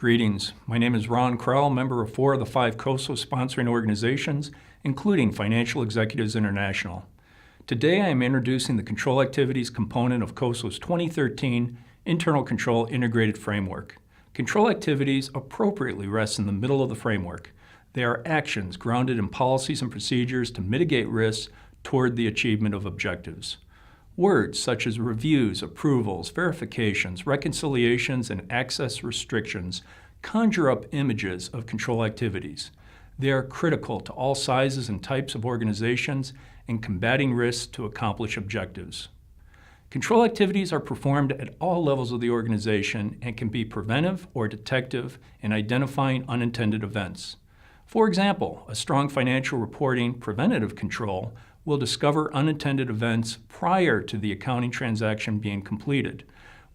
Greetings. My name is Ron Kral, member of 4 of the 5 Coso sponsoring organizations, including Financial Executives International. Today I am introducing the control activities component of Coso's 2013 Internal Control Integrated Framework. Control activities appropriately rest in the middle of the framework. They are actions grounded in policies and procedures to mitigate risks toward the achievement of objectives. Words such as reviews, approvals, verifications, reconciliations, and access restrictions conjure up images of control activities. They are critical to all sizes and types of organizations in combating risks to accomplish objectives. Control activities are performed at all levels of the organization and can be preventive or detective in identifying unintended events. For example, a strong financial reporting preventative control will discover unintended events prior to the accounting transaction being completed,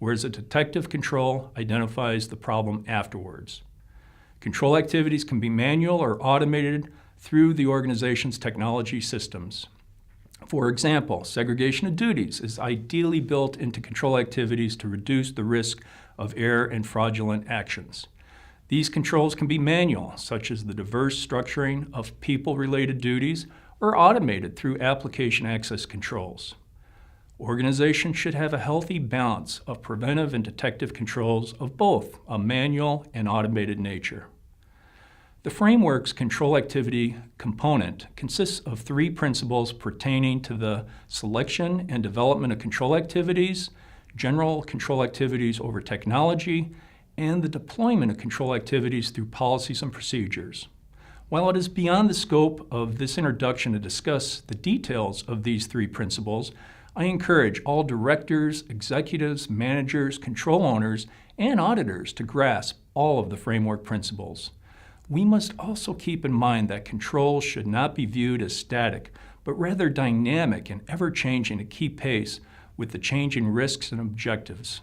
whereas a detective control identifies the problem afterwards. Control activities can be manual or automated through the organization's technology systems. For example, segregation of duties is ideally built into control activities to reduce the risk of error and fraudulent actions. These controls can be manual, such as the diverse structuring of people-related duties, or automated through application access controls. Organizations should have a healthy balance of preventive and detective controls of both a manual and automated nature. The framework's control activity component consists of 3 principles pertaining to the selection and development of control activities, general control activities over technology, and the deployment of control activities through policies and procedures. While it is beyond the scope of this introduction to discuss the details of these 3 principles, I encourage all directors, executives, managers, control owners, and auditors to grasp all of the framework principles. We must also keep in mind that controls should not be viewed as static, but rather dynamic and ever-changing to keep pace with the changing risks and objectives.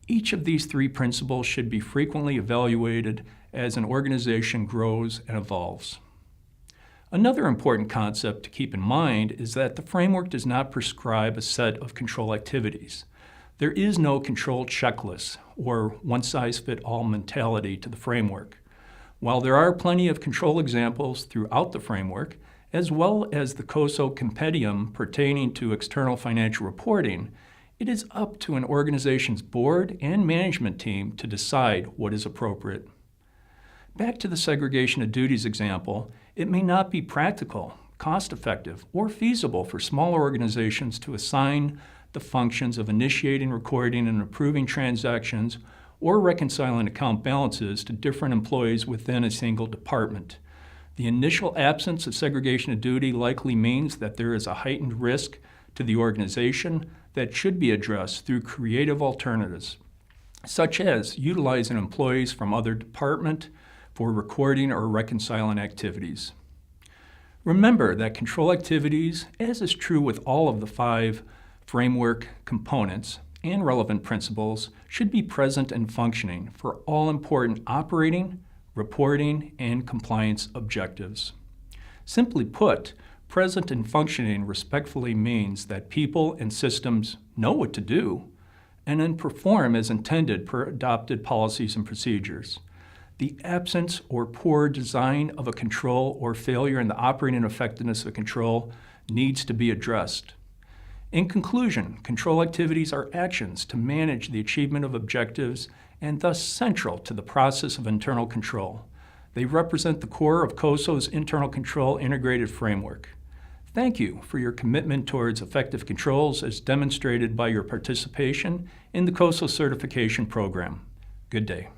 Each of these 3 principles should be frequently evaluated as an organization grows and evolves. Another important concept to keep in mind is that the framework does not prescribe a set of control activities. There is no control checklist or one-size-fits-all mentality to the framework. While there are plenty of control examples throughout the framework, as well as the Coso compendium pertaining to external financial reporting, it is up to an organization's board and management team to decide what is appropriate. Back to the segregation of duties example, it may not be practical, cost-effective, or feasible for smaller organizations to assign the functions of initiating, recording, and approving transactions or reconciling account balances to different employees within a single department. The initial absence of segregation of duty likely means that there is a heightened risk to the organization that should be addressed through creative alternatives, such as utilizing employees from other departments for recording or reconciling activities. Remember that control activities, as is true with all of the 5 framework components and relevant principles, should be present and functioning for all important operating, reporting, and compliance objectives. Simply put, present and functioning respectfully means that people and systems know what to do and then perform as intended per adopted policies and procedures. The absence or poor design of a control or failure in the operating effectiveness of a control needs to be addressed. In conclusion, control activities are actions to manage the achievement of objectives and thus central to the process of internal control. They represent the core of Coso's Internal Control Integrated Framework. Thank you for your commitment towards effective controls as demonstrated by your participation in the Coso certification program. Good day.